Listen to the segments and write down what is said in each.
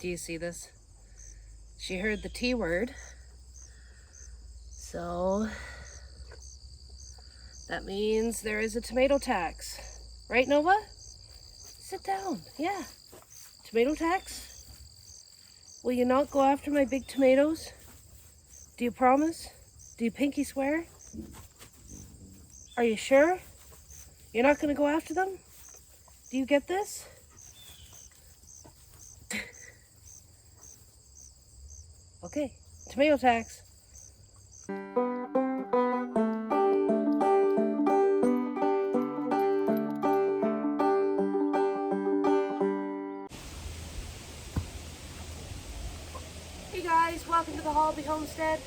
Do you see this? She heard the T word. So that means there is a tomato tax. Right, Nova? Sit down. Yeah. Tomato tax? Will you not go after my big tomatoes? Do you promise? Do you pinky swear? Are you sure? You're not going to go after them? Do you get this? Okay. Tomato tax. Hey guys, welcome to the Holby Homestead.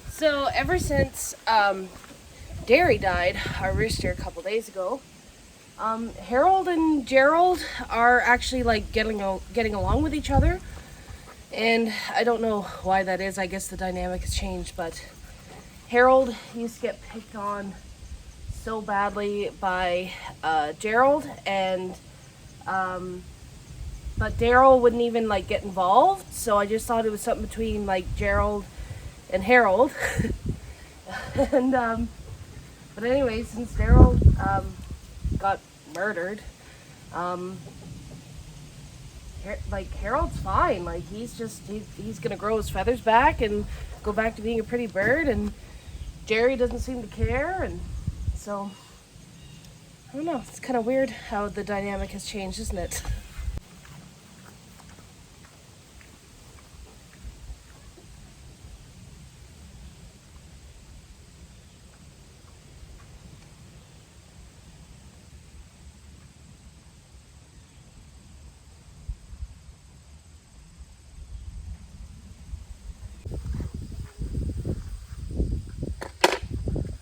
So ever since Derry died, our rooster, a couple days ago, Harold and Gerald are actually like getting along with each other, and I don't know why that is. I guess the dynamic has changed, but Harold used to get picked on so badly by Gerald, and but Daryl wouldn't even like get involved. So I just thought it was something between like Gerald and Harold. And but anyway, since Daryl got murdered, like Harold's fine. Like he's gonna grow his feathers back and go back to being a pretty bird, and Jerry doesn't seem to care, and so I don't know. It's kind of weird how the dynamic has changed, isn't it?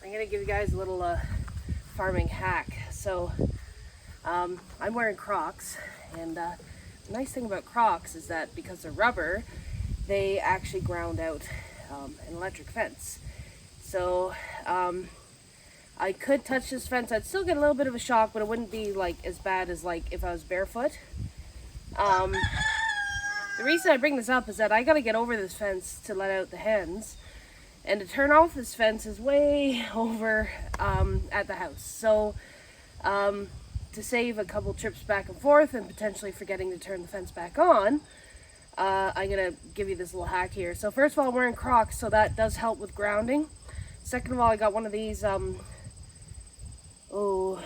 I'm gonna give you guys a little farming hack. So I'm wearing Crocs, and the nice thing about Crocs is that because they're rubber, they actually ground out an electric fence. So I could touch this fence. I'd still get a little bit of a shock, but it wouldn't be like as bad as like if I was barefoot. The reason I bring this up is that I gotta get over this fence to let out the hens. And to turn off this fence is way over at the house. So to save a couple trips back and forth and potentially forgetting to turn the fence back on, I'm going to give you this little hack here. So first of all, I'm wearing Crocs, so that does help with grounding. Second of all, I got one of these, what do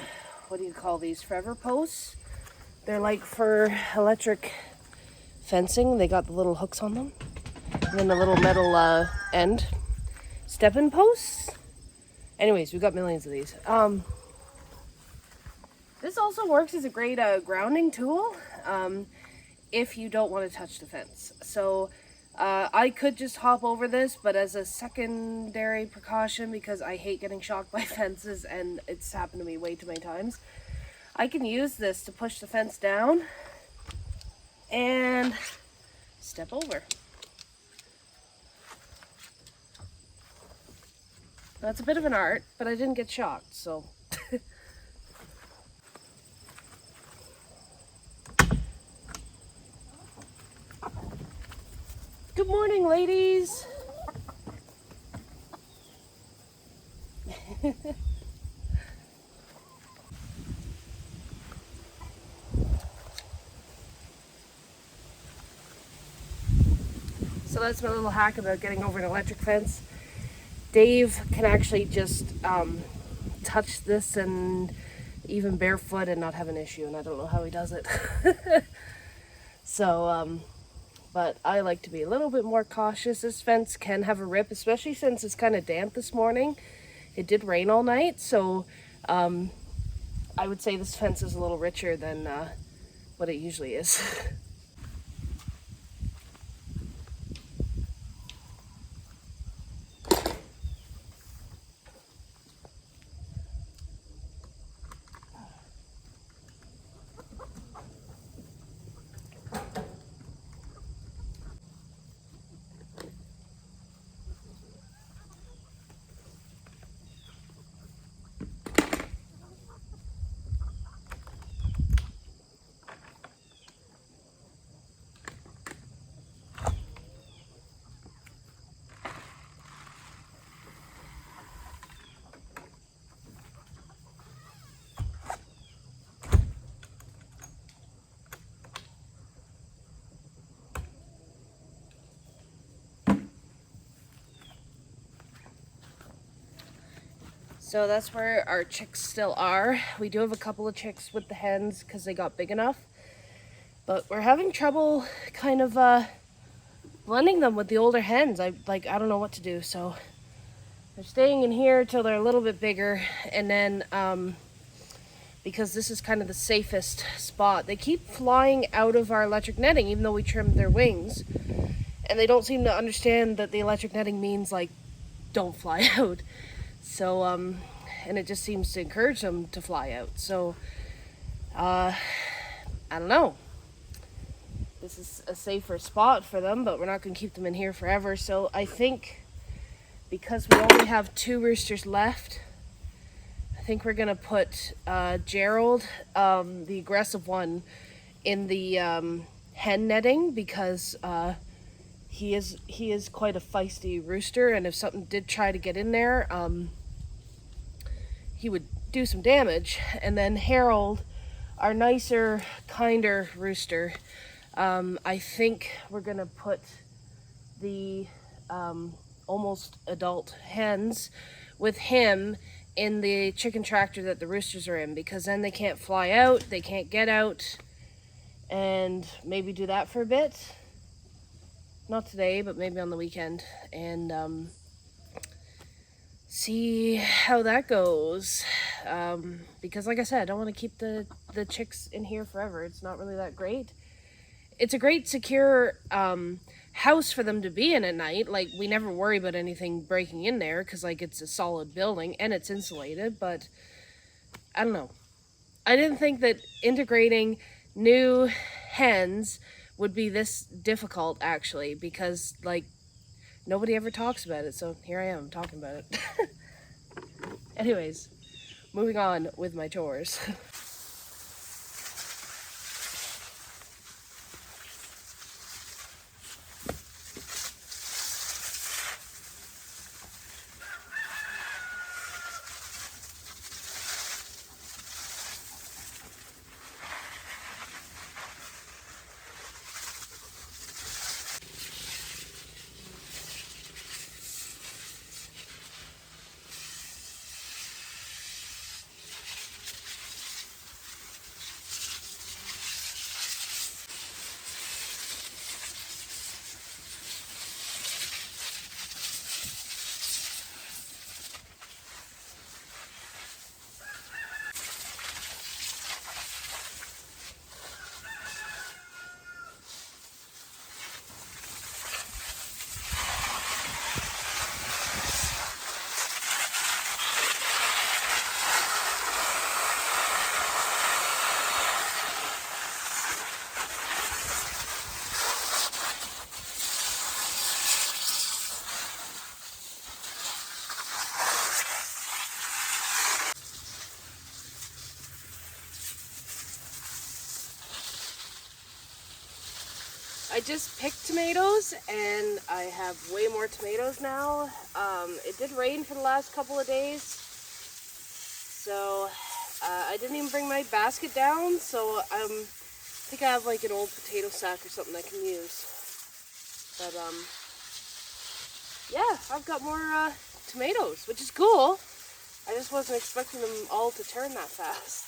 you call these? Forever posts. They're like for electric fencing. They got the little hooks on them. And then the little metal end. Stepping posts. Anyways, we've got millions of these. This also works as a great grounding tool if you don't want to touch the fence. So I could just hop over this, but as a secondary precaution, because I hate getting shocked by fences and it's happened to me way too many times, I can use this to push the fence down and step over. That's a bit of an art, but I didn't get shocked, so. Good morning, ladies. So that's my little hack about getting over an electric fence. Dave can actually just touch this and even barefoot and not have an issue, and I don't know how he does it. So, but I like to be a little bit more cautious. This fence can have a rip, especially since it's kind of damp this morning. It did rain all night, so I would say this fence is a little richer than what it usually is. So that's where our chicks still are. We do have a couple of chicks with the hens because they got big enough. But we're having trouble kind of blending them with the older hens. I don't know what to do. So they're staying in here till they're a little bit bigger. And then because this is kind of the safest spot, they keep flying out of our electric netting even though we trimmed their wings. And they don't seem to understand that the electric netting means like don't fly out. So, and it just seems to encourage them to fly out. So, I don't know. This is a safer spot for them, but we're not going to keep them in here forever. So I think because we only have 2 roosters left, I think we're going to put Gerald, the aggressive one, in the hen netting because he is quite a feisty rooster, and if something did try to get in there, he would do some damage. And then Harold, our nicer, kinder rooster, I think we're gonna put the almost adult hens with him in the chicken tractor that the roosters are in, because then they can't fly out, they can't get out, and maybe do that for a bit. Not today, but maybe on the weekend, and see how that goes. Because like I said, I don't want to keep the chicks in here forever. It's not really that great. It's a great secure house for them to be in at night. Like, we never worry about anything breaking in there because like it's a solid building and it's insulated. But I don't know. I didn't think that integrating new hens would be this difficult, actually, because like nobody ever talks about it. So here I am talking about it. Anyways, moving on with my chores. I just picked tomatoes and I have way more tomatoes now. It did rain for the last couple of days, so I didn't even bring my basket down, so I think I have like an old potato sack or something I can use. But yeah, I've got more tomatoes, which is cool. I just wasn't expecting them all to turn that fast.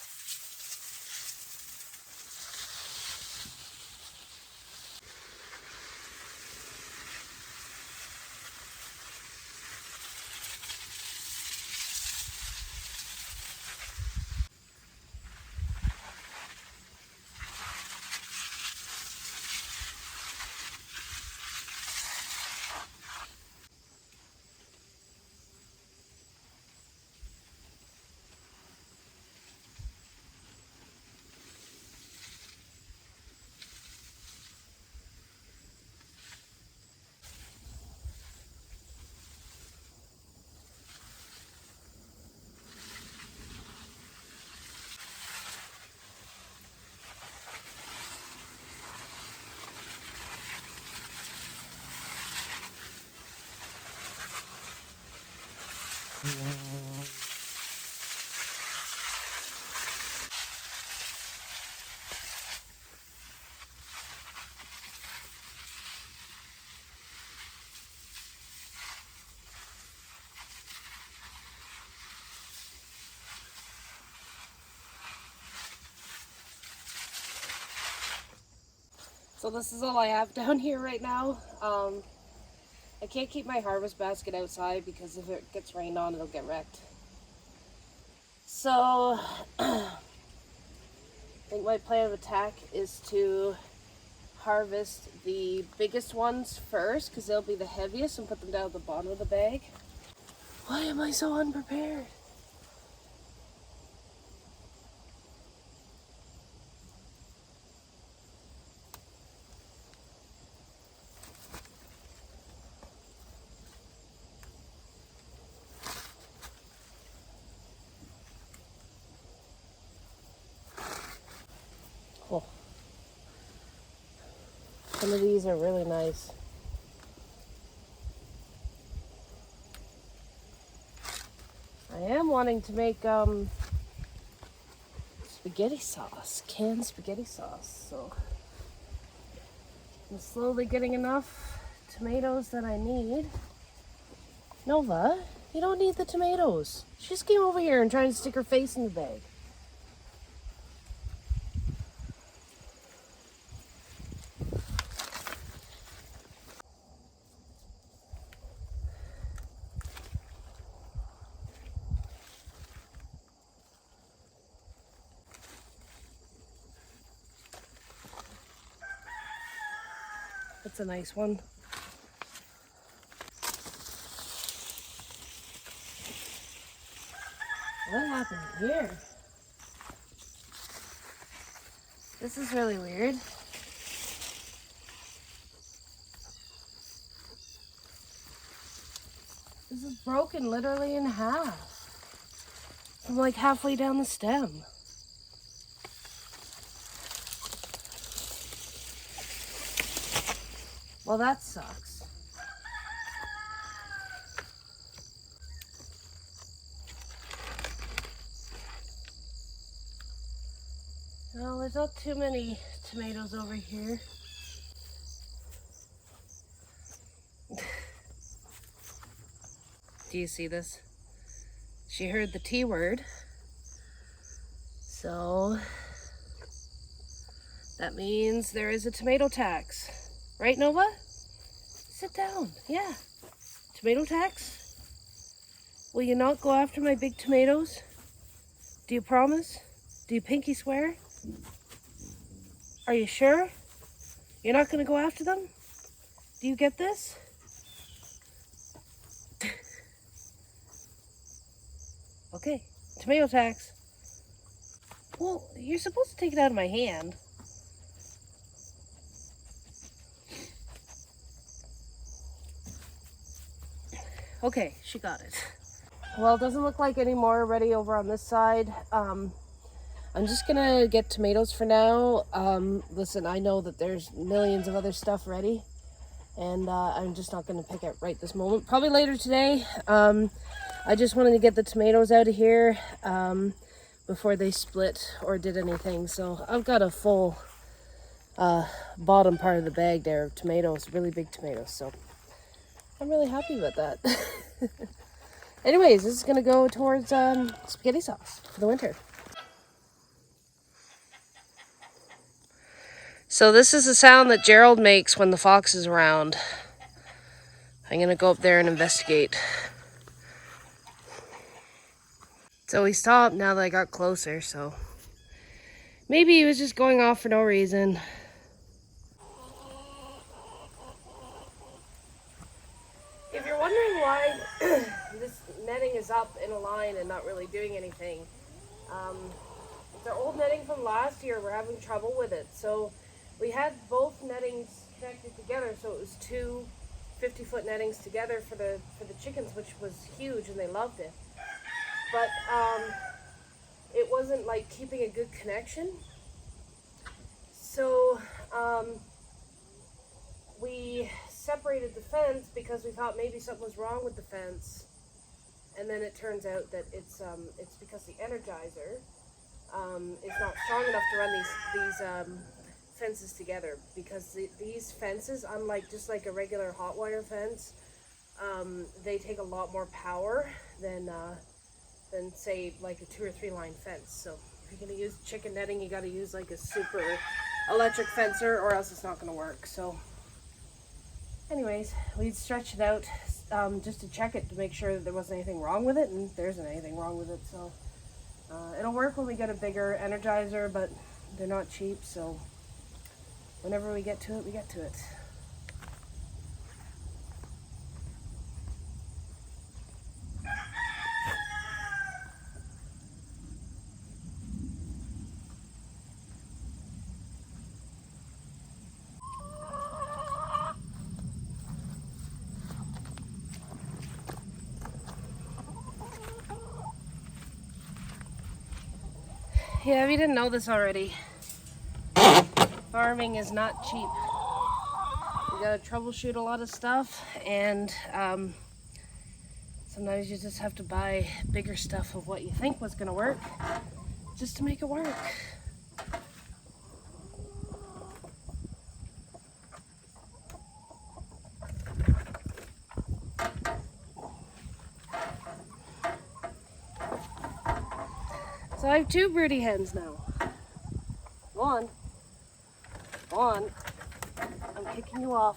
So this is all I have down here right now. I can't keep my harvest basket outside because if it gets rained on, it'll get wrecked. So I think my plan of attack is to harvest the biggest ones first because they'll be the heaviest and put them down at the bottom of the bag. Why am I so unprepared? Oh, some of these are really nice. I am wanting to make spaghetti sauce, canned spaghetti sauce. So I'm slowly getting enough tomatoes that I need. Nova, you don't need the tomatoes. She just came over here and tried to stick her face in the bag. That's a nice one. What happened here? This is really weird. This is broken literally in half. I'm like halfway down the stem. Well, that sucks. Well, there's not too many tomatoes over here. Do you see this? She heard the T word. So that means there is a tomato tax. Right, Nova? Sit down. Yeah. Tomato tax? Will you not go after my big tomatoes? Do you promise? Do you pinky swear? Are you sure? You're not going to go after them? Do you get this? Okay. Tomato tax. Well, you're supposed to take it out of my hand. Okay, she got it. Well, it doesn't look like any more ready over on this side. I'm just gonna get tomatoes for now. Listen, I know that there's millions of other stuff ready, and I'm just not gonna pick it right this moment. Probably later today. I just wanted to get the tomatoes out of here before they split or did anything. So I've got a full bottom part of the bag there of tomatoes, really big tomatoes. So I'm really happy about that. Anyways, this is gonna go towards spaghetti sauce for the winter. So this is the sound that Gerald makes when the fox is around. I'm gonna go up there and investigate. So he stopped now that I got closer, so maybe he was just going off for no reason. If you're wondering why this netting is up in a line and not really doing anything, it's our old netting from last year. We're having trouble with it. So we had both nettings connected together, so it was two 50-foot nettings together for the chickens, which was huge, and they loved it. But it wasn't like keeping a good connection. So we separated the fence because we thought maybe something was wrong with the fence, and then it turns out that it's because the energizer is not strong enough to run these fences together, because these fences, unlike just like a regular hot wire fence, they take a lot more power than say like a 2 or 3 line fence. So if you're gonna use chicken netting, you got to use like a super electric fencer or else it's not going to work. So anyways, we'd stretch it out just to check it to make sure that there wasn't anything wrong with it, and there isn't anything wrong with it. So it'll work when we get a bigger Energizer, but they're not cheap, so whenever we get to it, we get to it. Yeah, if you didn't know this already, farming is not cheap. You gotta troubleshoot a lot of stuff, and sometimes you just have to buy bigger stuff of what you think was gonna work just to make it work. So I have 2 broody hens now. One. I'm kicking you off.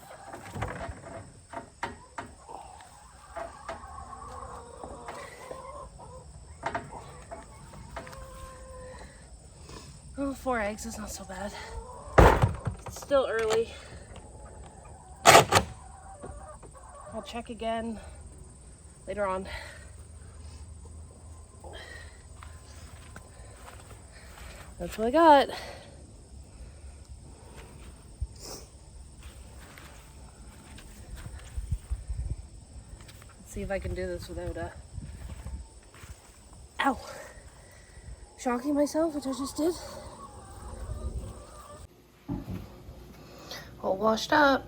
Oh, 4 eggs is not so bad. It's still early. I'll check again later on. That's what I got. Let's see if I can do this without ow! Shocking myself, which I just did. All washed up.